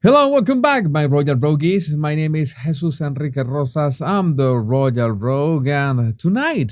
Hello, welcome back, my Royal Rogues. My name is Jesus Enrique Rosas. I'm the Royal Rogue, and tonight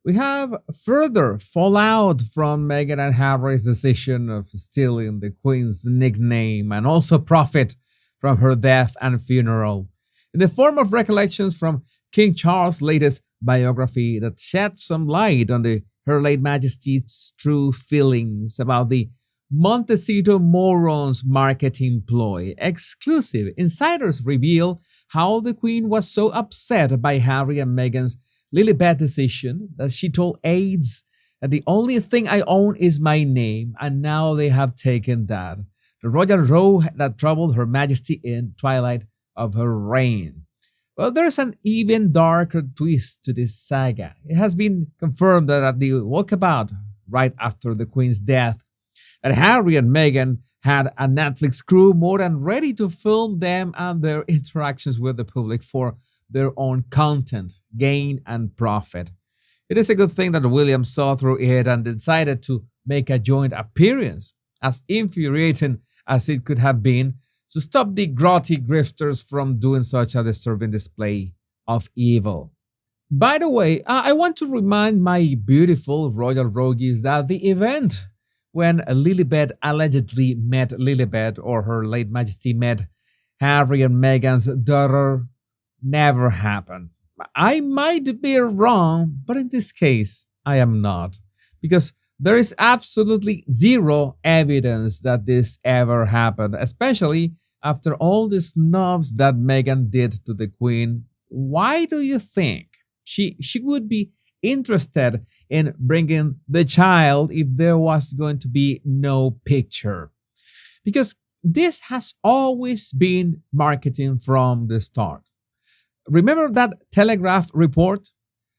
we have further fallout from Meghan and Harry's decision of stealing the Queen's nickname and also profit from her death and funeral in the form of recollections from King Charles' latest biography that shed some light on Her Late Majesty's true feelings about the Montecito Moron's marketing ploy. Exclusive insiders reveal how the Queen was so upset by Harry and Meghan's Lilibet decision that she told aides that the only thing I own is my name, and now they have taken that. The royal row that troubled Her Majesty in twilight of her reign. Well, there's an even darker twist to this saga. It has been confirmed that at the walkabout right after the Queen's death, that Harry and Meghan had a Netflix crew more than ready to film them and their interactions with the public for their own content, gain, and profit. It is a good thing that William saw through it and decided to make a joint appearance, as infuriating as it could have been, to stop the grotty grifters from doing such a disturbing display of evil. By the way, I want to remind my beautiful royal rogues that the event when Lilibet allegedly met Lilibet or Her Late Majesty met Harry and Meghan's daughter never happened. I might be wrong, but in this case, I am not. Because there is absolutely zero evidence that this ever happened, especially after all the snubs that Meghan did to the Queen. Why do you think she would be interested in bringing the child if there was going to be no picture? Because this has always been marketing from the start. Remember that Telegraph report?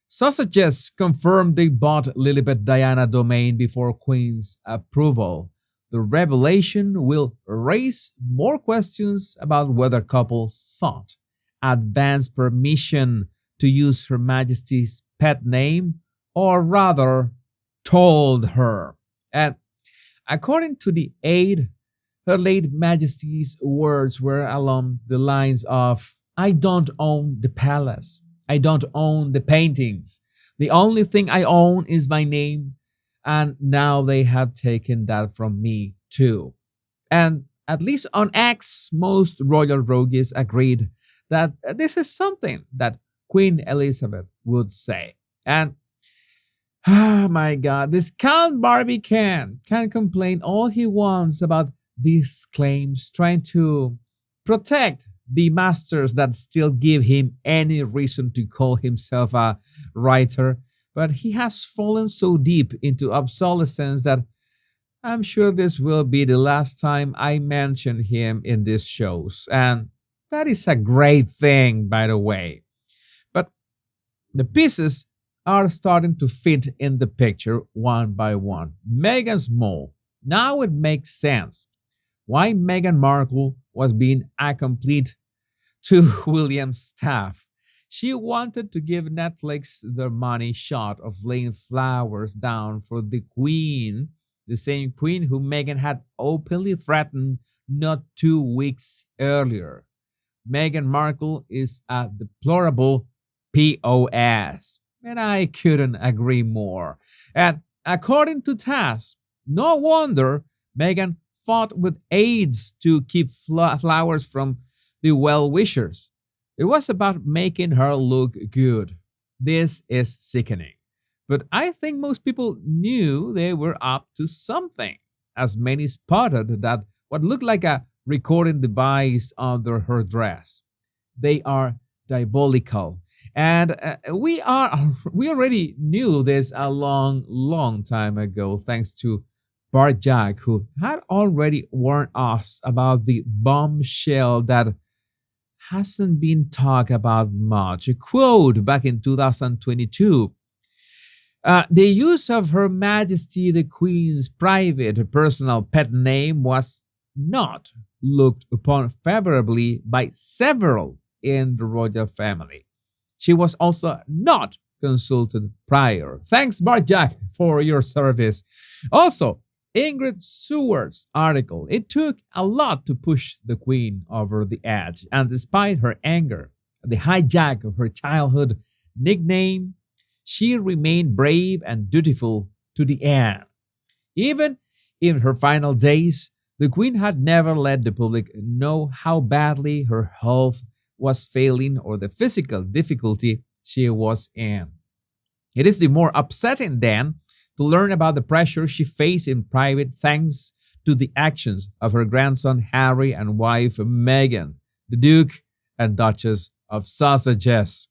Sausages confirmed they bought Lilibet Diana domain before Queen's approval. The revelation will raise more questions about whether couple sought advance permission to use Her Majesty's pet name, or rather, told her. And according to the aide, Her Late Majesty's words were along the lines of, I don't own the palace. I don't own the paintings. The only thing I own is my name, and now they have taken that from me too. And at least on X, most royal rogues agreed that this is something that Queen Elizabeth would say. And oh my God, this Count Barbican can complain all he wants about these claims, trying to protect the masters that still give him any reason to call himself a writer. But he has fallen so deep into obsolescence that I'm sure this will be the last time I mention him in these shows. And that is a great thing, by the way. But the pieces are starting to fit in the picture one by one. Meghan's mole. Now it makes sense why Meghan Markle was being a complete to William's staff. She wanted to give Netflix the money shot of laying flowers down for the Queen, the same Queen who Meghan had openly threatened not 2 weeks earlier. Meghan Markle is a deplorable POS. And I couldn't agree more. And according to TASS, no wonder Meghan fought with aides to keep flowers from the well wishers. It was about making her look good. This is sickening. But I think most people knew they were up to something, as many spotted that what looked like a recording device under her dress. They are diabolical. And we already knew this a long time ago, thanks to Bart Jack, who had already warned us about the bombshell that hasn't been talked about much. A quote back in 2022. The use of Her Majesty the Queen's private personal pet name was not looked upon favorably by several in the royal family. She was also not consulted prior. Thanks, Bart Jack, for your service. Also, Ingrid Seward's article. It took a lot to push the Queen over the edge, and despite her anger, the hijack of her childhood nickname, she remained brave and dutiful to the end. Even in her final days, the Queen had never let the public know how badly her health was failing or the physical difficulty she was in. It is the more upsetting then to learn about the pressure she faced in private thanks to the actions of her grandson Harry and wife Meghan, the Duke and Duchess of Sussex.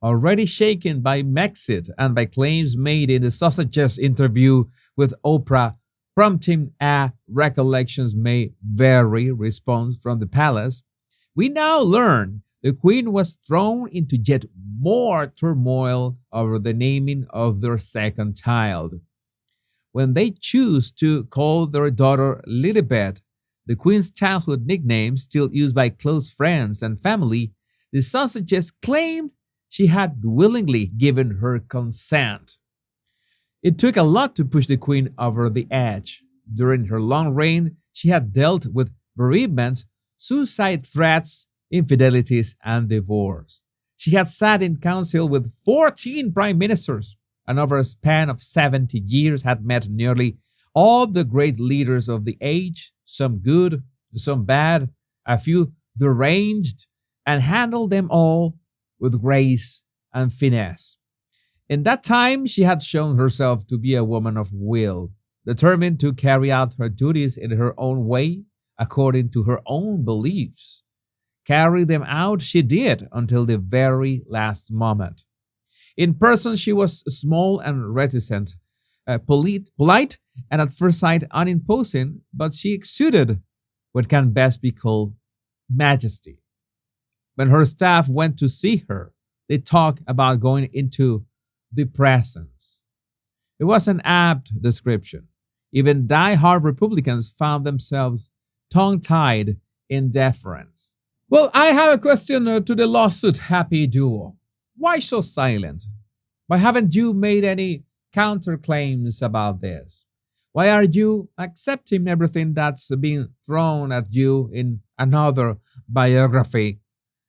Already shaken by Brexit and by claims made in the Sussex interview with Oprah, prompting a recollections may vary response from the palace, we now learn the Queen was thrown into yet more turmoil over the naming of their second child. When they choose to call their daughter Lilibet, the Queen's childhood nickname still used by close friends and family, the Sausages claimed she had willingly given her consent. It took a lot to push the Queen over the edge. During her long reign, she had dealt with bereavement, suicide threats, infidelities, and divorce. She had sat in council with 14 prime ministers and over a span of 70 years had met nearly all the great leaders of the age, some good, some bad, a few deranged, and handled them all with grace and finesse. In that time, she had shown herself to be a woman of will, determined to carry out her duties in her own way, according to her own beliefs. Carry them out she did until the very last moment. In person, she was small and reticent, polite, and at first sight unimposing, but she exuded what can best be called majesty. When her staff went to see her, they talked about going into the presence. It was an apt description. Even die-hard Republicans found themselves tongue-tied in deference. Well, I have a question to the lawsuit happy duo. Why so silent? Why haven't you made any counterclaims about this? Why are you accepting everything that's being thrown at you in another biography?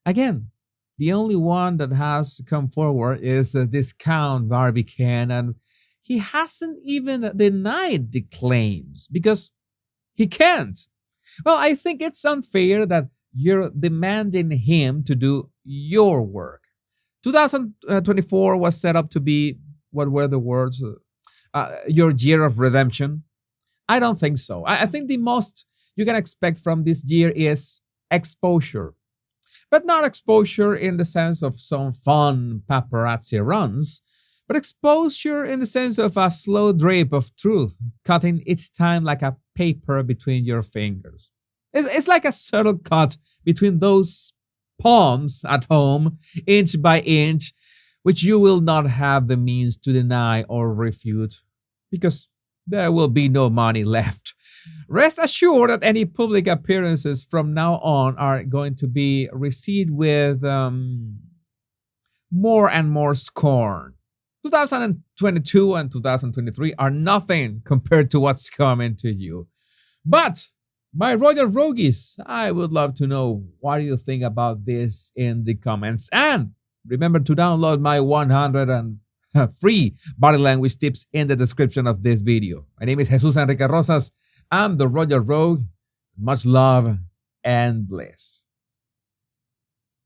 Again, the only one that has come forward is this Count Barbican, and he hasn't even denied the claims because he can't. Well, I think it's unfair that you're demanding him to do your work. 2024 was set up to be, what were the words? Your year of redemption. I don't think so. I think the most you can expect from this year is exposure. But not exposure in the sense of some fun paparazzi runs, but exposure in the sense of a slow drip of truth, cutting each time like a paper between your fingers. It's like a subtle cut between those palms at home, inch by inch, which you will not have the means to deny or refute, because there will be no money left. Rest assured that any public appearances from now on are going to be received with more and more scorn. 2022 and 2023 are nothing compared to what's coming to you. But my Royal Rogues, I would love to know what you think about this in the comments. And remember to download my 100 and free body language tips in the description of this video. My name is Jesus Enrique Rosas. I'm the Royal Rogue. Much love and bliss.